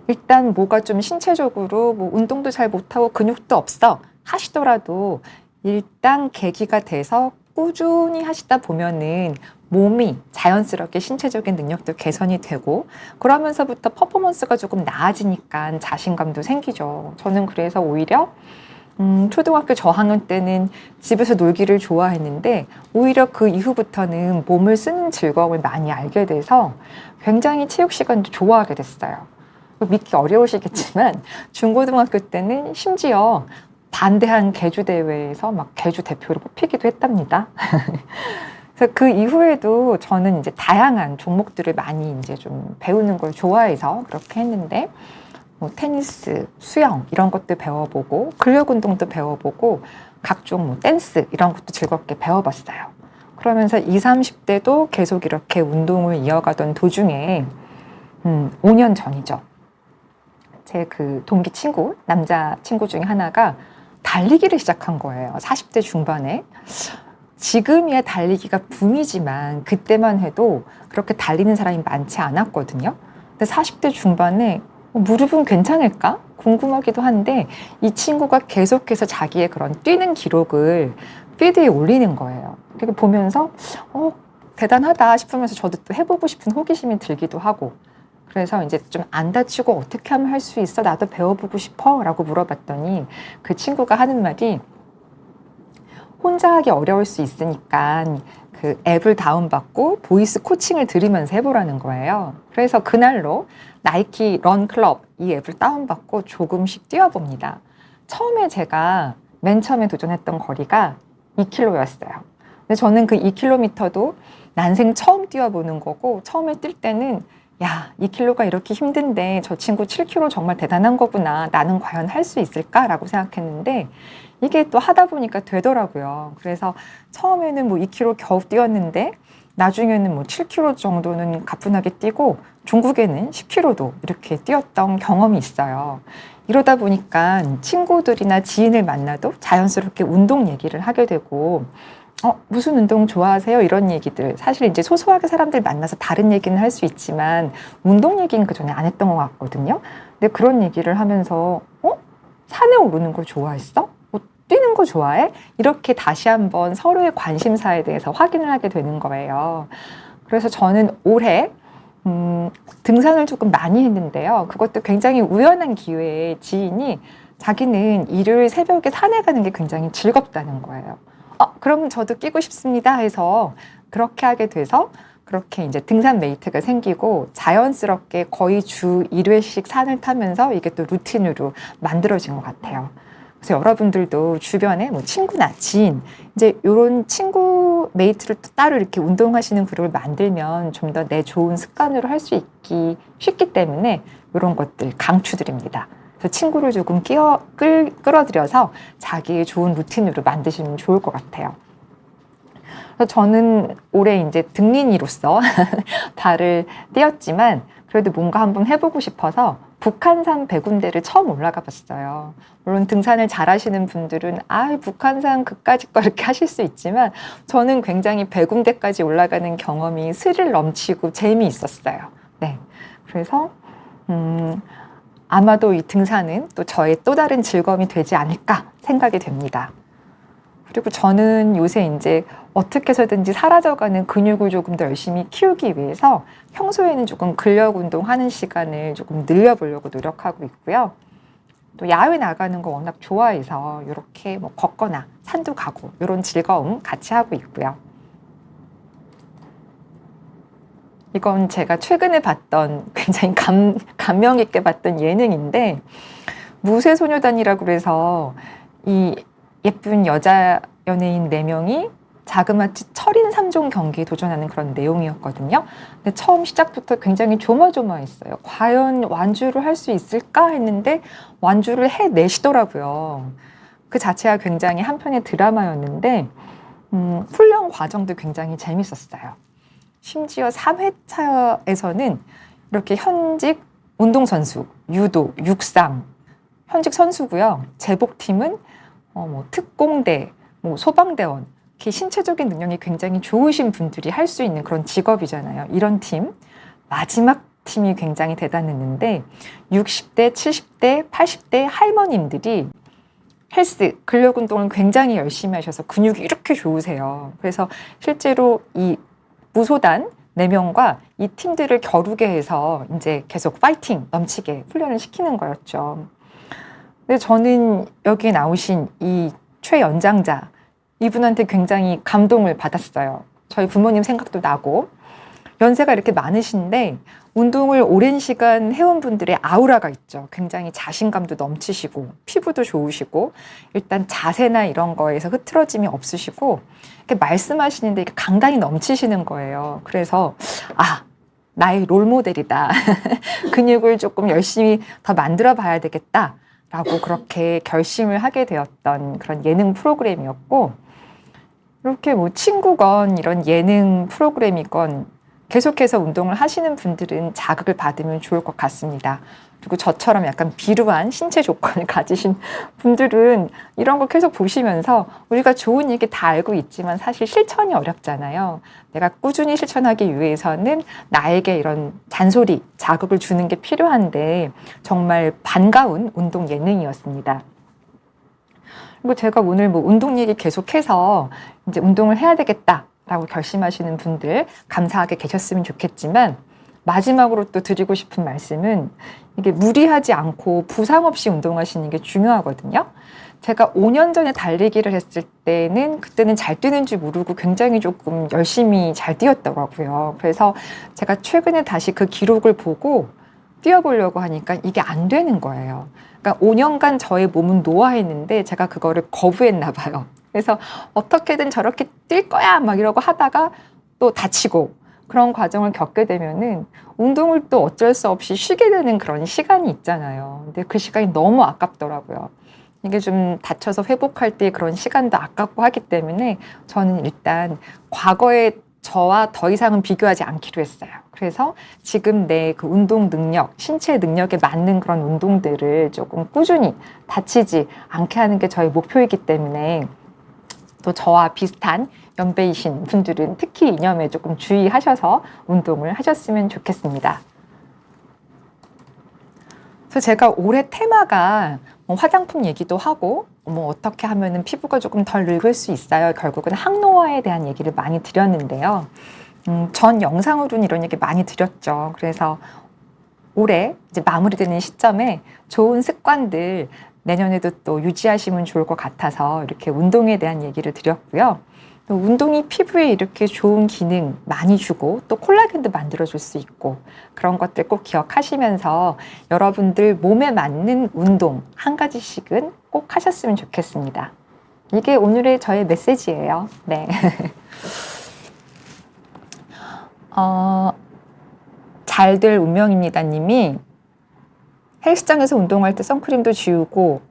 일단 뭐가 좀 신체적으로 운동도 잘 못하고 근육도 없어 하시더라도 일단 계기가 돼서 꾸준히 하시다 보면은 몸이 자연스럽게 신체적인 능력도 개선이 되고 그러면서부터 퍼포먼스가 조금 나아지니까 자신감도 생기죠. 저는 그래서 오히려 초등학교 저학년 때는 집에서 놀기를 좋아했는데 오히려 그 이후부터는 몸을 쓰는 즐거움을 많이 알게 돼서 굉장히 체육 시간도 좋아하게 됐어요. 믿기 어려우시겠지만 중고등학교 때는 심지어 반대한 계주 대회에서 막 계주 대표로 뽑히기도 했답니다. 그래서 그 이후에도 저는 이제 다양한 종목들을 많이 이제 좀 배우는 걸 좋아해서 그렇게 했는데 뭐 테니스, 수영 이런 것도 배워보고 근력 운동도 배워보고 각종 뭐 댄스 이런 것도 즐겁게 배워봤어요. 그러면서 20, 30대도 계속 이렇게 운동을 이어가던 도중에 5년 전이죠. 제 그 동기 친구, 남자 친구 중에 하나가 달리기를 시작한 거예요. 40대 중반에. 지금이야 달리기가 붐이지만 그때만 해도 그렇게 달리는 사람이 많지 않았거든요. 근데 40대 중반에 무릎은 괜찮을까? 궁금하기도 한데 이 친구가 계속해서 자기의 그런 뛰는 기록을 피드에 올리는 거예요. 그렇게 보면서 대단하다 싶으면서 저도 또 해보고 싶은 호기심이 들기도 하고 그래서 이제 좀 안 다치고 어떻게 하면 할 수 있어? 나도 배워보고 싶어? 라고 물어봤더니 그 친구가 하는 말이 혼자 하기 어려울 수 있으니까 그 앱을 다운받고 보이스 코칭을 들으면서 해보라는 거예요. 그래서 그날로 나이키 런 클럽 이 앱을 다운받고 조금씩 뛰어봅니다. 처음에 제가 맨 처음에 도전했던 거리가 2km였어요. 근데 저는 그 2km도 난생 처음 뛰어보는 거고 처음에 뛸 때는 야, 2km가 이렇게 힘든데 저 친구 7km 정말 대단한 거구나. 나는 과연 할 수 있을까라고 생각했는데 이게 또 하다 보니까 되더라고요. 그래서 처음에는 뭐 2km 겨우 뛰었는데 나중에는 뭐 7km 정도는 가뿐하게 뛰고 중국에는 10km도 이렇게 뛰었던 경험이 있어요. 이러다 보니까 친구들이나 지인을 만나도 자연스럽게 운동 얘기를 하게 되고 무슨 운동 좋아하세요? 이런 얘기들. 사실 이제 소소하게 사람들 만나서 다른 얘기는 할 수 있지만 운동 얘기는 그 전에 안 했던 것 같거든요. 근데 그런 얘기를 하면서 산에 오르는 걸 좋아했어? 뛰는 거 좋아해? 이렇게 다시 한번 서로의 관심사에 대해서 확인을 하게 되는 거예요. 그래서 저는 올해 등산을 조금 많이 했는데요. 그것도 굉장히 우연한 기회에 지인이 자기는 일요일 새벽에 산에 가는 게 굉장히 즐겁다는 거예요. 그럼 저도 끼고 싶습니다 해서 그렇게 하게 돼서 그렇게 이제 등산 메이트가 생기고 자연스럽게 거의 주 1회씩 산을 타면서 이게 또 루틴으로 만들어진 것 같아요. 그래서 여러분들도 주변에 뭐 친구나 지인, 이제 이런 친구 메이트를 또 따로 이렇게 운동하시는 그룹을 만들면 좀 더 내 좋은 습관으로 할 수 있기 쉽기 때문에 이런 것들 강추드립니다. 그래서 친구를 조금 끌어들여서 자기의 좋은 루틴으로 만드시면 좋을 것 같아요. 그래서 저는 올해 이제 등린이로서 달을 띄었지만 그래도 뭔가 한번 해보고 싶어서 북한산 100군데를 처음 올라가 봤어요. 물론 등산을 잘 하시는 분들은 북한산 그까짓 거 이렇게 하실 수 있지만 저는 굉장히 100군데까지 올라가는 경험이 스릴 넘치고 재미있었어요. 네. 그래서 아마도 이 등산은 또 저의 또 다른 즐거움이 되지 않을까 생각이 됩니다. 그리고 저는 요새 이제 어떻게 해서든지 사라져가는 근육을 조금 더 열심히 키우기 위해서 평소에는 조금 근력 운동하는 시간을 조금 늘려보려고 노력하고 있고요. 또 야외 나가는 거 워낙 좋아해서 이렇게 뭐 걷거나 산도 가고 이런 즐거움 같이 하고 있고요. 이건 제가 최근에 봤던 굉장히 감명 깊게 봤던 예능인데 무쇠소녀단이라고 그래서 이 예쁜 여자 연예인 4명이 자그마치 철인 3종 경기에 도전하는 그런 내용이었거든요. 근데 처음 시작부터 굉장히 조마조마했어요. 과연 완주를 할 수 있을까 했는데 완주를 해내시더라고요. 그 자체가 굉장히 한편의 드라마였는데 훈련 과정도 굉장히 재밌었어요. 심지어 3회차에서는 이렇게 현직 운동선수, 유도, 육상, 현직 선수고요. 제복팀은 뭐 특공대, 뭐 소방대원, 이렇게 신체적인 능력이 굉장히 좋으신 분들이 할 수 있는 그런 직업이잖아요. 이런 팀, 마지막 팀이 굉장히 대단했는데 60대, 70대, 80대 할머님들이 헬스, 근력 운동을 굉장히 열심히 하셔서 근육이 이렇게 좋으세요. 그래서 실제로 이 무소단 4명과 이 팀들을 겨루게 해서 이제 계속 파이팅 넘치게 훈련을 시키는 거였죠. 근데 저는 여기에 나오신 이 최연장자, 이분한테 굉장히 감동을 받았어요. 저희 부모님 생각도 나고, 연세가 이렇게 많으신데 운동을 오랜 시간 해온 분들의 아우라가 있죠. 굉장히 자신감도 넘치시고 피부도 좋으시고 일단 자세나 이런 거에서 흐트러짐이 없으시고 이렇게 말씀하시는데 이렇게 강단이 넘치시는 거예요. 그래서 나의 롤모델이다. 근육을 조금 열심히 더 만들어 봐야 되겠다. 라고 그렇게 결심을 하게 되었던 그런 예능 프로그램이었고, 이렇게 뭐 친구건 이런 예능 프로그램이건 계속해서 운동을 하시는 분들은 자극을 받으면 좋을 것 같습니다. 그리고 저처럼 약간 비루한 신체 조건을 가지신 분들은 이런 거 계속 보시면서 우리가 좋은 얘기 다 알고 있지만 사실 실천이 어렵잖아요. 내가 꾸준히 실천하기 위해서는 나에게 이런 잔소리, 자극을 주는 게 필요한데 정말 반가운 운동 예능이었습니다. 그리고 제가 오늘 뭐 운동 얘기 계속해서 이제 운동을 해야 되겠다 라고 결심하시는 분들 감사하게 계셨으면 좋겠지만, 마지막으로 또 드리고 싶은 말씀은 이게 무리하지 않고 부상 없이 운동하시는 게 중요하거든요. 제가 5년 전에 달리기를 했을 때는 그때는 잘 뛰는 줄 모르고 굉장히 조금 열심히 잘 뛰었더라고요. 그래서 제가 최근에 다시 그 기록을 보고 뛰어보려고 하니까 이게 안 되는 거예요. 그러니까 5년간 저의 몸은 노화했는데 제가 그거를 거부했나 봐요. 그래서 어떻게든 저렇게 뛸 거야 막 이러고 하다가 또 다치고 그런 과정을 겪게 되면은 운동을 또 어쩔 수 없이 쉬게 되는 그런 시간이 있잖아요. 근데 그 시간이 너무 아깝더라고요. 이게 좀 다쳐서 회복할 때 그런 시간도 아깝고 하기 때문에 저는 일단 과거의 저와 더 이상은 비교하지 않기로 했어요. 그래서 지금 내 그 운동 능력, 신체 능력에 맞는 그런 운동들을 조금 꾸준히 다치지 않게 하는 게 저의 목표이기 때문에 또 저와 비슷한 연배이신 분들은 특히 이념에 조금 주의하셔서 운동을 하셨으면 좋겠습니다. 그래서 제가 올해 테마가 뭐 화장품 얘기도 하고 뭐 어떻게 하면은 피부가 조금 덜 늙을 수 있어요. 결국은 항노화에 대한 얘기를 많이 드렸는데요. 전 영상으로는 이런 얘기 많이 드렸죠. 그래서 올해 이제 마무리되는 시점에 좋은 습관들 내년에도 또 유지하시면 좋을 것 같아서 이렇게 운동에 대한 얘기를 드렸고요. 또 운동이 피부에 이렇게 좋은 기능 많이 주고 또 콜라겐도 만들어줄 수 있고 그런 것들 꼭 기억하시면서 여러분들 몸에 맞는 운동 한 가지씩은 꼭 하셨으면 좋겠습니다. 이게 오늘의 저의 메시지예요. 네. 잘될 운명입니다 님이 헬스장에서 운동할 때 선크림도 지우고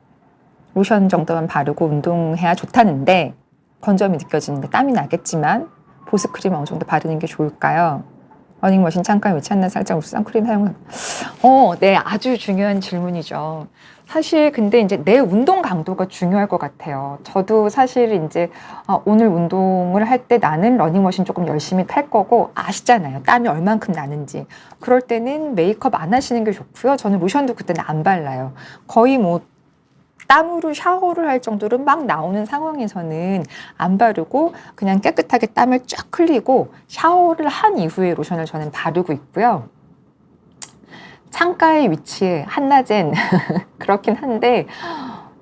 로션 정도만 바르고 운동해야 좋다는데 건조함이 느껴지는데 땀이 나겠지만 보습크림 어느 정도 바르는 게 좋을까요? 러닝머신 창가에 위치한 날 살짝 우수 선크림 사용. 네, 아주 중요한 질문이죠. 사실 근데 이제 내 운동 강도가 중요할 것 같아요. 저도 사실 이제 오늘 운동을 할 때 나는 러닝머신 조금 열심히 탈 거고 아시잖아요. 땀이 얼만큼 나는지. 그럴 때는 메이크업 안 하시는 게 좋고요. 저는 로션도 그때는 안 발라요. 거의 뭐 땀으로 샤워를 할 정도로 막 나오는 상황에서는 안 바르고 그냥 깨끗하게 땀을 쫙 흘리고 샤워를 한 이후에 로션을 저는 바르고 있고요. 창가에 위치해 한낮엔 그렇긴 한데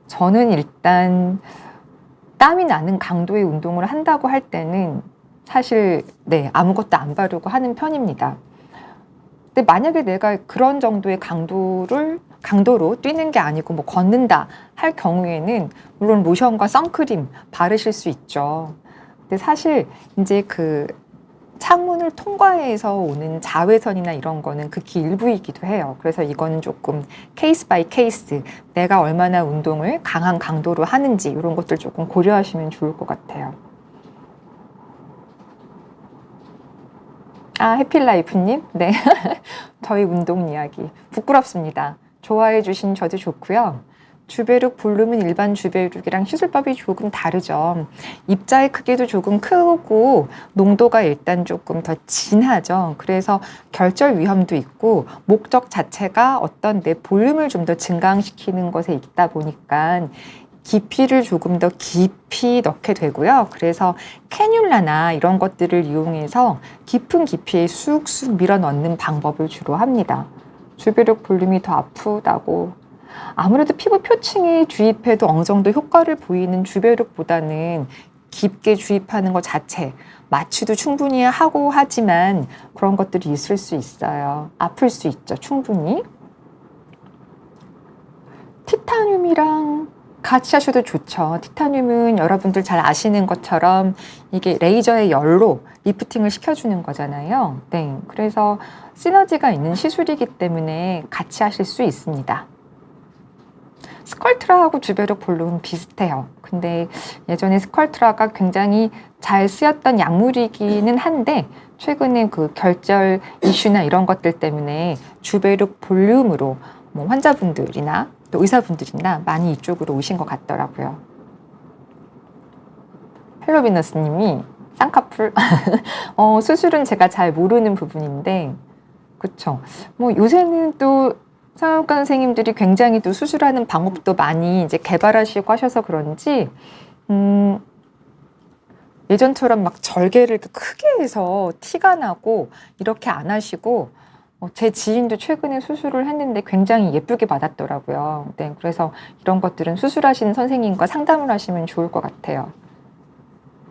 저는 일단 땀이 나는 강도의 운동을 한다고 할 때는 사실 아무것도 안 바르고 하는 편입니다. 근데 만약에 내가 그런 정도의 강도로 뛰는 게 아니고 뭐 걷는다 할 경우에는 물론 로션과 선크림 바르실 수 있죠. 근데 사실 이제 그 창문을 통과해서 오는 자외선이나 이런 거는 극히 일부이기도 해요. 그래서 이거는 조금 케이스 바이 케이스 내가 얼마나 운동을 강한 강도로 하는지 이런 것들 조금 고려하시면 좋을 것 같아요. 해필라이프님, 네. 저희 운동 이야기 부끄럽습니다. 좋아해 주신 저도 좋고요. 주베룩 볼륨은 일반 주베룩이랑 시술법이 조금 다르죠. 입자의 크기도 조금 크고 농도가 일단 조금 더 진하죠. 그래서 결절 위험도 있고 목적 자체가 어떤 내 볼륨을 좀 더 증강시키는 것에 있다 보니까 깊이를 조금 더 깊이 넣게 되고요. 그래서 캐뉼라나 이런 것들을 이용해서 깊은 깊이에 쑥쑥 밀어 넣는 방법을 주로 합니다. 주베륵 볼륨이 더 아프다고. 아무래도 피부 표층에 주입해도 어느 정도 효과를 보이는 주베륵보다는 깊게 주입하는 것 자체, 마취도 충분히 하고 하지만 그런 것들이 있을 수 있어요. 아플 수 있죠, 충분히. 티타늄이랑 같이 하셔도 좋죠. 티타늄은 여러분들 잘 아시는 것처럼 이게 레이저의 열로 리프팅을 시켜주는 거잖아요. 네, 그래서 시너지가 있는 시술이기 때문에 같이 하실 수 있습니다. 스컬트라하고 주베륵 볼륨은 비슷해요. 근데 예전에 스컬트라가 굉장히 잘 쓰였던 약물이기는 한데 최근에 그 결절 이슈나 이런 것들 때문에 주베륵 볼륨으로 뭐 환자분들이나 또 의사분들이나 많이 이쪽으로 오신 것 같더라고요. 헬로비너스님이 쌍꺼풀 수술은 제가 잘 모르는 부분인데 그쵸. 뭐 요새는 또 성형외과 선생님들이 굉장히 또 수술하는 방법도 많이 이제 개발하시고 하셔서 그런지 예전처럼 막 절개를 크게 해서 티가 나고 이렇게 안 하시고 제 지인도 최근에 수술을 했는데 굉장히 예쁘게 받았더라고요. 네, 그래서 이런 것들은 수술하시는 선생님과 상담을 하시면 좋을 것 같아요.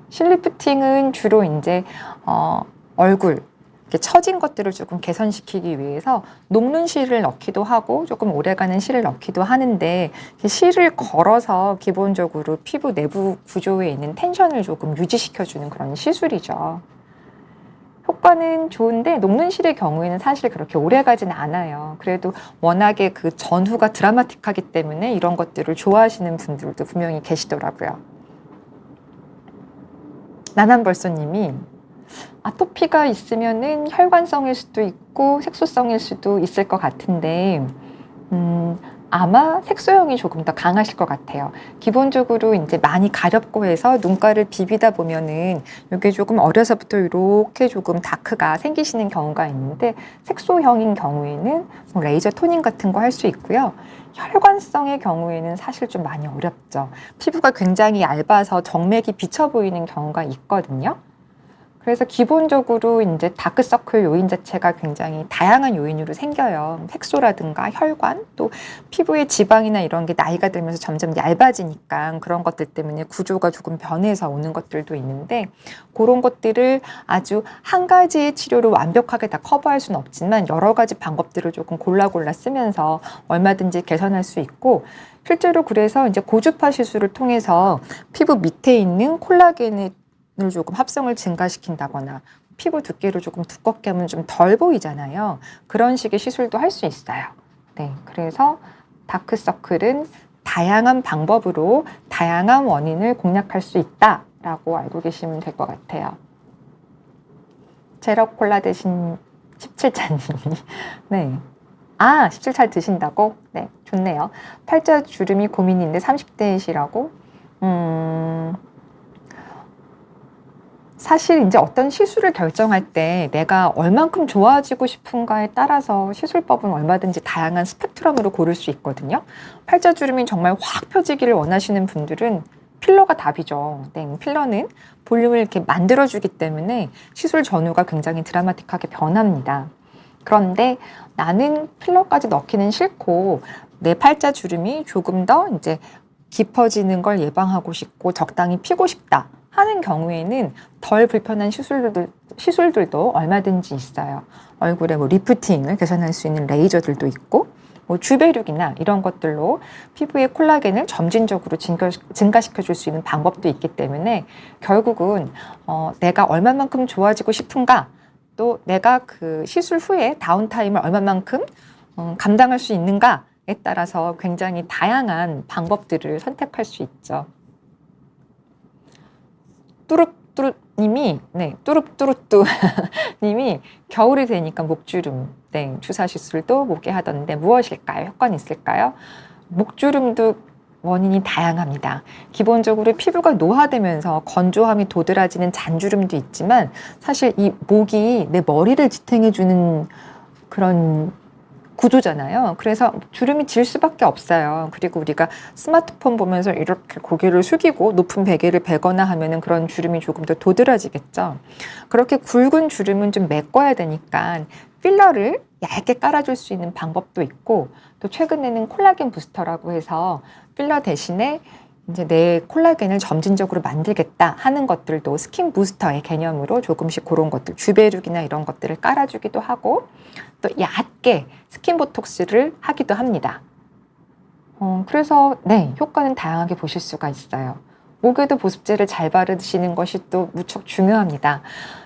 실리프팅은 주로 이제 얼굴 이렇게 처진 것들을 조금 개선시키기 위해서 녹는 실을 넣기도 하고 조금 오래가는 실을 넣기도 하는데 실을 걸어서 기본적으로 피부 내부 구조에 있는 텐션을 조금 유지시켜주는 그런 시술이죠. 효과는 좋은데 녹는 실의 경우에는 사실 그렇게 오래 가진 않아요. 그래도 워낙에 그 전후가 드라마틱하기 때문에 이런 것들을 좋아하시는 분들도 분명히 계시더라고요. 나남벌소님이 아토피가 있으면은 혈관성일 수도 있고 색소성일 수도 있을 것 같은데 아마 색소형이 조금 더 강하실 것 같아요. 기본적으로 이제 많이 가렵고 해서 눈가를 비비다 보면은 이게 조금 어려서부터 이렇게 조금 다크가 생기시는 경우가 있는데 색소형인 경우에는 뭐 레이저 토닝 같은 거 할 수 있고요. 혈관성의 경우에는 사실 좀 많이 어렵죠. 피부가 굉장히 얇아서 정맥이 비쳐 보이는 경우가 있거든요. 그래서 기본적으로 이제 다크서클 요인 자체가 굉장히 다양한 요인으로 생겨요. 색소라든가 혈관, 또 피부의 지방이나 이런 게 나이가 들면서 점점 얇아지니까 그런 것들 때문에 구조가 조금 변해서 오는 것들도 있는데 그런 것들을 아주 한 가지의 치료로 완벽하게 다 커버할 수는 없지만 여러 가지 방법들을 조금 골라 쓰면서 얼마든지 개선할 수 있고 실제로 그래서 이제 고주파 시술을 통해서 피부 밑에 있는 콜라겐을 조금 합성을 증가시킨다거나 피부 두께를 조금 두껍게 하면 좀 덜 보이잖아요. 그런 식의 시술도 할 수 있어요. 네, 그래서 다크서클은 다양한 방법으로 다양한 원인을 공략할 수 있다라고 알고 계시면 될 것 같아요. 제로콜라 대신 17차님이 네. 17차 드신다고? 네, 좋네요. 팔자 주름이 고민인데 30대이시라고? 사실 이제 어떤 시술을 결정할 때 내가 얼만큼 좋아지고 싶은가에 따라서 시술법은 얼마든지 다양한 스펙트럼으로 고를 수 있거든요. 팔자주름이 정말 확 펴지기를 원하시는 분들은 필러가 답이죠. 네, 필러는 볼륨을 이렇게 만들어주기 때문에 시술 전후가 굉장히 드라마틱하게 변합니다. 그런데 나는 필러까지 넣기는 싫고 내 팔자주름이 조금 더 이제 깊어지는 걸 예방하고 싶고 적당히 피고 싶다 하는 경우에는 덜 불편한 시술들도 얼마든지 있어요. 얼굴에 뭐 리프팅을 개선할 수 있는 레이저들도 있고 뭐 주베륵이나 이런 것들로 피부의 콜라겐을 점진적으로 증가시켜 줄 수 있는 방법도 있기 때문에 결국은 내가 얼마만큼 좋아지고 싶은가 또 내가 그 시술 후에 다운타임을 얼마만큼 감당할 수 있는가에 따라서 굉장히 다양한 방법들을 선택할 수 있죠. 뚜룹뚜룹님이 뚜룹뚜루뚜 님이 겨울이 되니까 목주름 주사 시술도 목에 하던데 무엇일까요? 효과는 있을까요? 목주름도 원인이 다양합니다. 기본적으로 피부가 노화되면서 건조함이 도드라지는 잔주름도 있지만 사실 이 목이 내 머리를 지탱해주는 그런 구조잖아요. 그래서 주름이 질 수밖에 없어요. 그리고 우리가 스마트폰 보면서 이렇게 고개를 숙이고 높은 베개를 베거나 하면은 그런 주름이 조금 더 도드라지겠죠. 그렇게 굵은 주름은 좀 메꿔야 되니까 필러를 얇게 깔아줄 수 있는 방법도 있고, 또 최근에는 콜라겐 부스터라고 해서 필러 대신에 이제 내 콜라겐을 점진적으로 만들겠다 하는 것들도 스킨 부스터의 개념으로 조금씩 그런 것들, 주베룩이나 이런 것들을 깔아주기도 하고, 또 얕게 스킨 보톡스를 하기도 합니다. 그래서 네, 효과는 다양하게 보실 수가 있어요. 목에도 보습제를 잘 바르시는 것이 또 무척 중요합니다.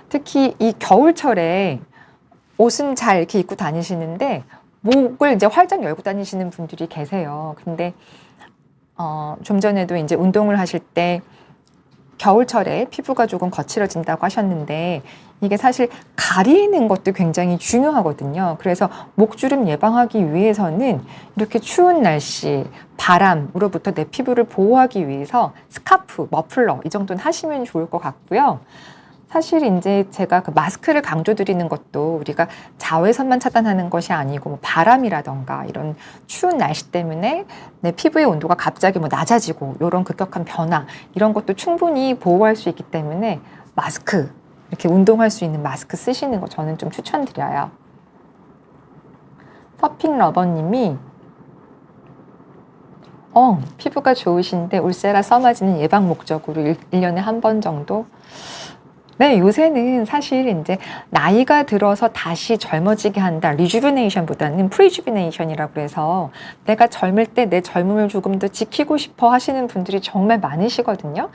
특히 이 겨울철에 옷은 잘 이렇게 입고 다니시는데 목을 이제 활짝 열고 다니시는 분들이 계세요. 근데 좀 전에도 이제 운동을 하실 때 겨울철에 피부가 조금 거칠어진다고 하셨는데, 이게 사실 가리는 것도 굉장히 중요하거든요. 그래서 목주름 예방하기 위해서는 이렇게 추운 날씨, 바람으로부터 내 피부를 보호하기 위해서 스카프, 머플러 이 정도는 하시면 좋을 것 같고요. 사실 이제 제가 그 마스크를 강조드리는 것도 우리가 자외선만 차단하는 것이 아니고 뭐 바람이라던가 이런 추운 날씨 때문에 내 피부의 온도가 갑자기 뭐 낮아지고 이런 급격한 변화, 이런 것도 충분히 보호할 수 있기 때문에 마스크, 이렇게 운동할 수 있는 마스크 쓰시는 거 저는 좀 추천드려요. 서핑 러버님이 피부가 좋으신데 울세라 써마지는 예방 목적으로 1년에 한 번 정도? 네, 요새는 사실 이제 나이가 들어서 다시 젊어지게 한다, 리주비네이션보다는 프리주비네이션이라고 해서 내가 젊을 때 내 젊음을 조금 더 지키고 싶어 하시는 분들이 정말 많으시거든요.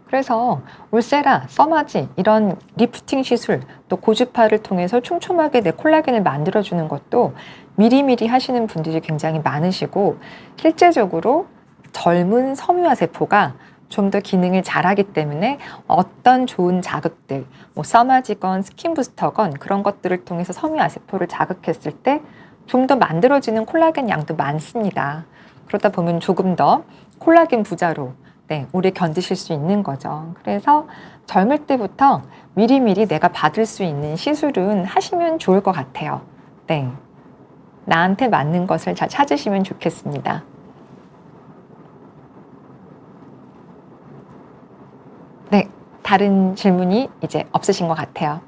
그래서 울세라, 써마지 이런 리프팅 시술, 또 고주파를 통해서 촘촘하게 내 콜라겐을 만들어주는 것도 미리미리 하시는 분들이 굉장히 많으시고, 실제적으로 젊은 섬유화 세포가 좀 더 기능을 잘하기 때문에 어떤 좋은 자극들, 뭐 써마지건 스킨 부스터건 그런 것들을 통해서 섬유화 세포를 자극했을 때 좀 더 만들어지는 콜라겐 양도 많습니다. 그러다 보면 조금 더 콜라겐 부자로 오래 견디실 수 있는 거죠. 그래서 젊을 때부터 미리미리 내가 받을 수 있는 시술은 하시면 좋을 것 같아요. 네, 나한테 맞는 것을 잘 찾으시면 좋겠습니다. 네, 다른 질문이 이제 없으신 것 같아요.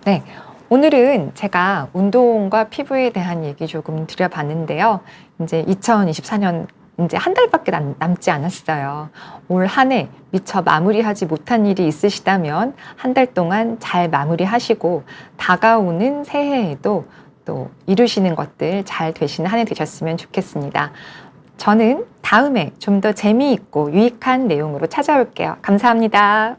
네, 오늘은 제가 운동과 피부에 대한 얘기 조금 드려봤는데요. 이제 2024년 이제 한 달밖에 남지 않았어요. 올 한 해 미처 마무리하지 못한 일이 있으시다면 한 달 동안 잘 마무리하시고, 다가오는 새해에도 또 이루시는 것들 잘 되시는 한 해 되셨으면 좋겠습니다. 저는 다음에 좀 더 재미있고 유익한 내용으로 찾아올게요. 감사합니다.